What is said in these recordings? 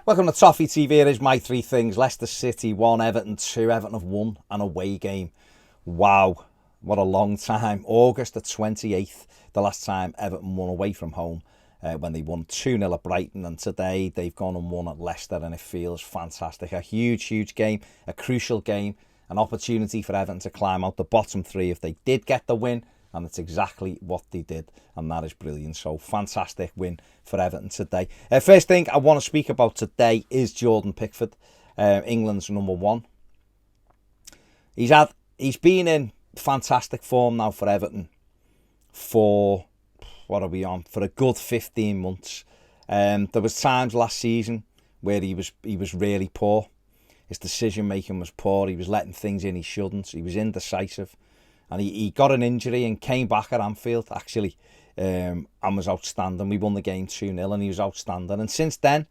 Welcome to Toffee TV. Here is my three things. Leicester City 1, Everton 2. Everton have won an away game. Wow, what a long time. August the 28th, the last time Everton won away from home when they won 2-0 at Brighton. And today they've gone and won at Leicester and it feels fantastic. A huge game, a crucial game, an opportunity for Everton to climb out the bottom three if they did get the win. And it's exactly what they did, and that is brilliant. So, fantastic win for Everton today. First thing I want to speak about today is Jordan Pickford, England's number one. He's been in fantastic form now for Everton for, what are we on, for a good 15 months. There was times last season where he was really poor. His decision making was poor. He was letting things in he shouldn't. He was indecisive. And he got an injury and came back at Anfield, actually, and was outstanding. We won the game 2-0 and he was outstanding. And since then,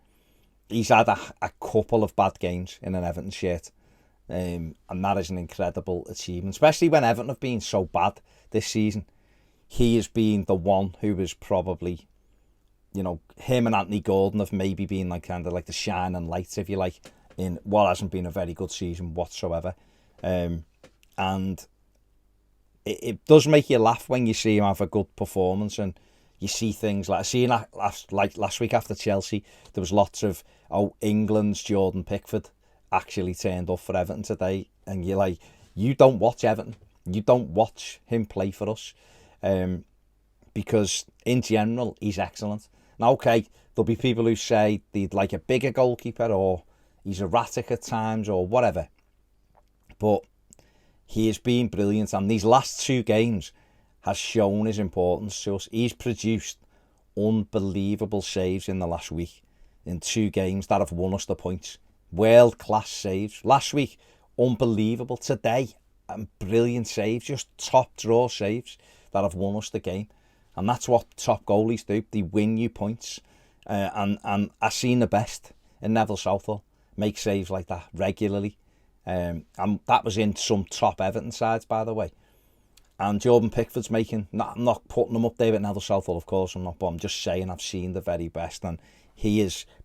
he's had a couple of bad games in an Everton shirt. And that is an incredible achievement, especially when Everton have been so bad this season. He has been the one who is probably, him and Anthony Gordon have maybe been kind of like the shining lights, if you like, in what hasn't been a very good season whatsoever. And it does make you laugh when you see him have a good performance, and you see things like last week after Chelsea, there was lots of England's Jordan Pickford actually turned up for Everton today, and you're like, you don't watch Everton, you don't watch him play for us, because in general he's excellent. Now, okay, there'll be people who say they'd like a bigger goalkeeper, or he's erratic at times, or whatever, but he has been brilliant, and these last two games has shown his importance to us. He's produced unbelievable saves in the last week in two games that have won us the points. World-class saves. Last week, unbelievable. Today, brilliant saves, just top draw saves that have won us the game. And that's what top goalies do. They win you points. And I've seen the best in Neville Southall make saves like that regularly. And that was in some top Everton sides, by the way. And Jordan Pickford's making, I'm not putting him up there with Neville Southall, of course I'm not, but I'm just saying I've seen the very best, and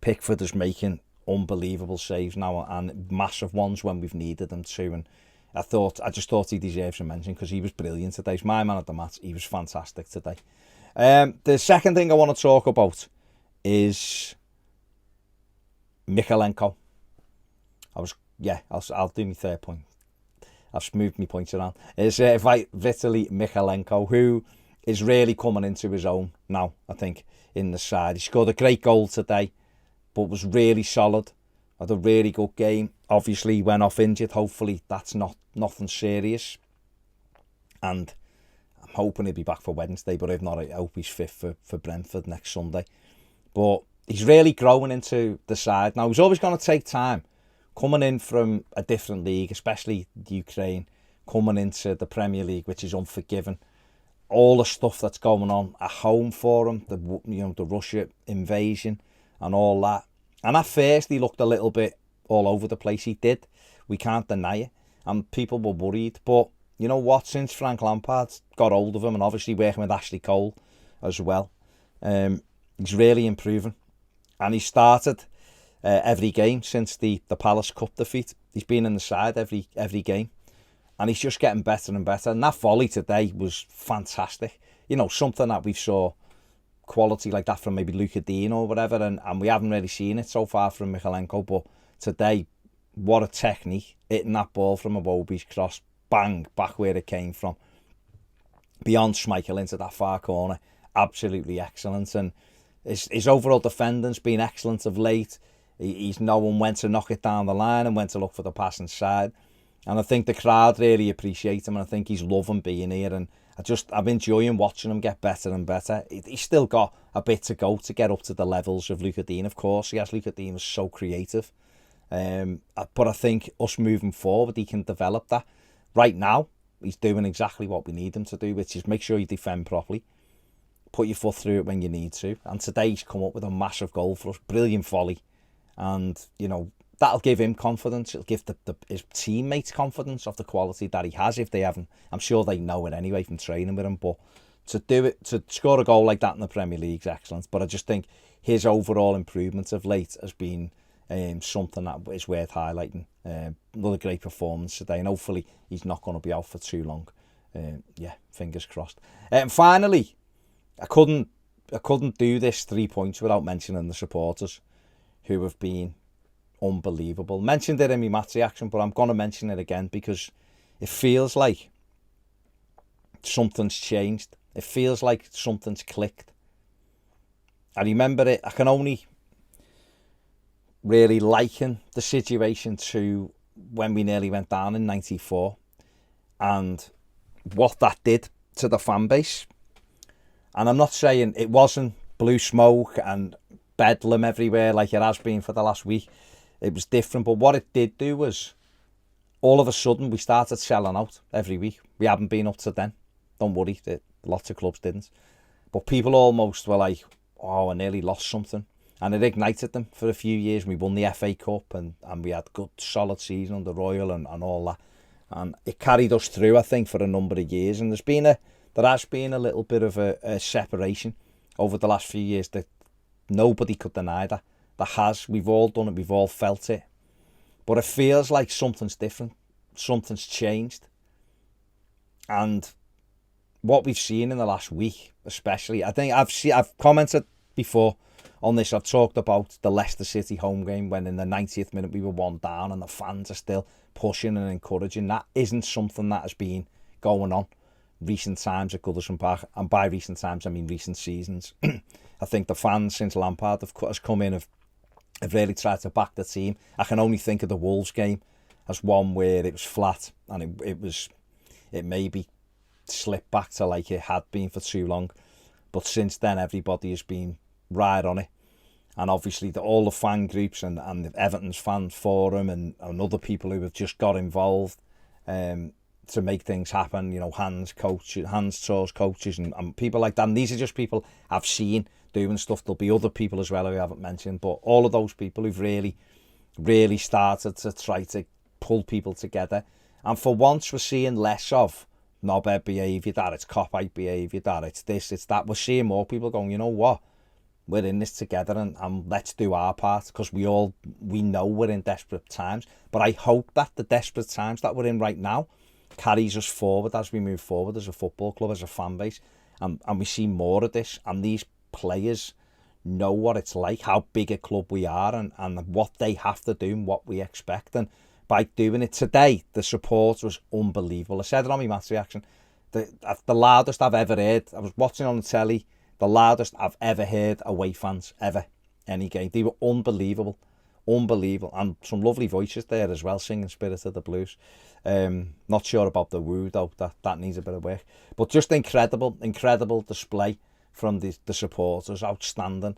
Pickford is making unbelievable saves now, and massive ones when we've needed them too. And I just thought he deserves a mention because he was brilliant today. He's my man at the match. He was fantastic today. The second thing I want to talk about is Mykolenko. I'll do my third point. I've moved my points around. It's Vitaly Mykolenko, who is really coming into his own now, I think, in the side. He scored a great goal today, but was really solid. Had a really good game. Obviously, he went off injured. Hopefully, that's nothing serious. And I'm hoping he'll be back for Wednesday, but if not, I hope he's fit for Brentford next Sunday. But he's really growing into the side. Now, he's always going to take time. Coming in from a different league, especially Ukraine, coming into the Premier League, which is unforgiving. All the stuff that's going on at home for him, the Russia invasion and all that. And at first, he looked a little bit all over the place. He did. We can't deny it. And people were worried. But you know what? Since Frank Lampard got hold of him, and obviously working with Ashley Cole as well, he's really improving. And he started every game since the Palace Cup defeat. He's been in the side every game, and he's just getting better and better. And that volley today was fantastic. Something that we saw quality like that from maybe Luca Dean or whatever, and we haven't really seen it so far from Mykolenko. But today, what a technique, hitting that ball from a Iwobi's cross, bang, back where it came from, beyond Schmeichel into that far corner. Absolutely excellent. And his overall defending's been excellent of late. He's knowing when to knock it down the line and when to look for the pass inside. And I think the crowd really appreciate him, and I think he's loving being here. And I'm enjoying watching him get better and better. He's still got a bit to go to get up to the levels of Luca Dean, of course. Yes, Luca Dean was so creative. But I think us moving forward, he can develop that. Right now, he's doing exactly what we need him to do, which is make sure you defend properly. Put your foot through it when you need to. And today he's come up with a massive goal for us. Brilliant volley. And, that'll give him confidence. It'll give his teammates confidence of the quality that he has if they haven't. I'm sure they know it anyway from training with him. But to score a goal like that in the Premier League is excellent. But I just think his overall improvement of late has been something that is worth highlighting. Another great performance today, and hopefully he's not going to be out for too long. Yeah, fingers crossed. And finally, I couldn't do this 3 points without mentioning the supporters, who have been unbelievable. Mentioned it in my match reaction, but I'm going to mention it again because it feels like something's changed. It feels like something's clicked. I remember it. I can only really liken the situation to when we nearly went down in '94 and what that did to the fan base. And I'm not saying it wasn't blue smoke and bedlam everywhere like it has been for the last week. It was different, but what it did do was all of a sudden we started selling out every week. We haven't been up to then. Don't worry, lots of clubs didn't. But people almost were like, oh, I nearly lost something. And it ignited them for a few years. We won the FA Cup and we had good solid season under Royal and all that. And it carried us through, I think, for a number of years. And there has been a little bit of a separation over the last few years that nobody could deny that. We've all done it, we've all felt it. But it feels like something's different, something's changed. And what we've seen in the last week, especially, I think I've commented before on this. I've talked about the Leicester City home game when in the 90th minute we were 1 down and the fans are still pushing and encouraging. That isn't something that has been going on recent times at Goodison Park, and by recent times I mean recent seasons. I think the fans since Lampard has come in have really tried to back the team. I can only think of the Wolves game as one where it was flat and it maybe slipped back to like it had been for too long, but since then everybody has been right on it. And obviously all the fan groups and the Everton's fan forum and other people who have just got involved to make things happen, you know, Hans, Tors coaches and people like that. And these are just people I've seen doing stuff. There'll be other people as well who I haven't mentioned, but all of those people who've really, really started to try to pull people together. And for once we're seeing less of knobhead behaviour, that it's cop-out behaviour, that it's this, it's that. We're seeing more people going, you know what, we're in this together and let's do our part, because we know we're in desperate times. But I hope that the desperate times that we're in right now carries us forward as we move forward as a football club, as a fan base, and we see more of this, and these players know what it's like, how big a club we are, and what they have to do and what we expect. And by doing it today, the support was unbelievable. I said it on my match reaction, the loudest I've ever heard. I was watching on the telly, the loudest I've ever heard away fans ever, any game. They were unbelievable, and some lovely voices there as well, singing Spirit of the Blues. Not sure about the woo though, that needs a bit of work, but just incredible display from the supporters, outstanding.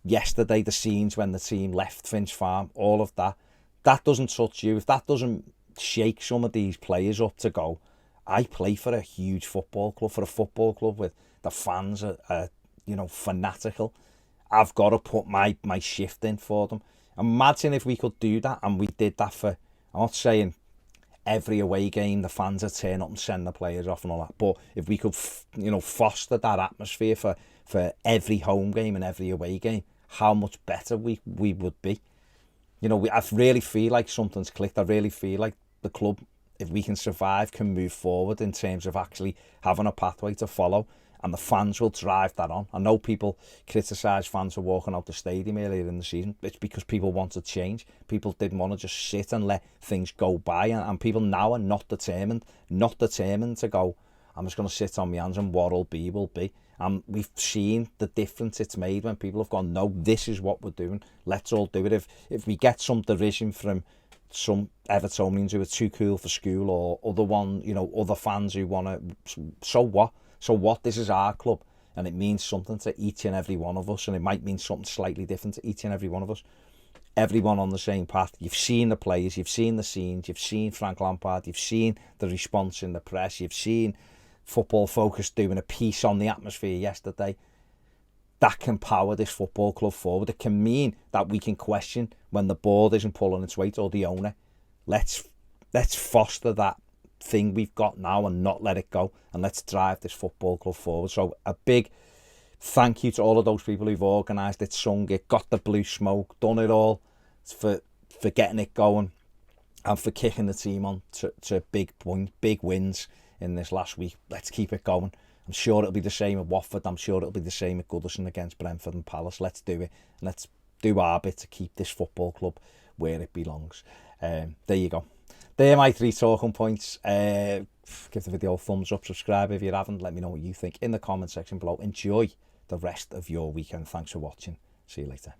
Yesterday, the scenes when the team left Finch Farm, all of that doesn't touch you. If that doesn't shake some of these players up to go, I play for a huge football club, for a football club with the fans are fanatical. I've got to put my shift in for them. Imagine if we could do that, and we did that for, I'm not saying every away game the fans are turn up and send the players off and all that, but if we could foster that atmosphere for every home game and every away game, how much better we would be. I really feel like something's clicked. I really feel like the club, if we can survive, can move forward in terms of actually having a pathway to follow, and the fans will drive that on. I know people criticise fans for walking out the stadium earlier in the season. It's because people wanted change. People didn't want to just sit and let things go by, and people now are not determined to go, I'm just going to sit on my hands and what'll be will be. And we've seen the difference it's made when people have gone, no, this is what we're doing, let's all do it. If we get some derision from some Evertonians who are too cool for school, or other fans who want to, so what, this is our club, and it means something to each and every one of us, and it might mean something slightly different to each and every one of us. Everyone on the same path. You've seen the players, you've seen the scenes, you've seen Frank Lampard, you've seen the response in the press, you've seen Football Focus doing a piece on the atmosphere yesterday. That can power this football club forward. It can mean that we can question when the board isn't pulling its weight, or the owner. Let's foster that thing we've got now and not let it go, and let's drive this football club forward. So a big thank you to all of those people who've organised it, sung it, got the blue smoke, done it all. for getting it going and for kicking the team on to big wins in this last week. Let's keep it going. I'm sure it'll be the same at Watford. I'm sure it'll be the same at Goodison against Brentford and Palace. Let's do it. Let's do our bit to keep this football club where it belongs. There you go. There are my 3 talking points. Give the video a thumbs up, subscribe if you haven't. Let me know what you think in the comment section below. Enjoy the rest of your weekend. Thanks for watching. See you later.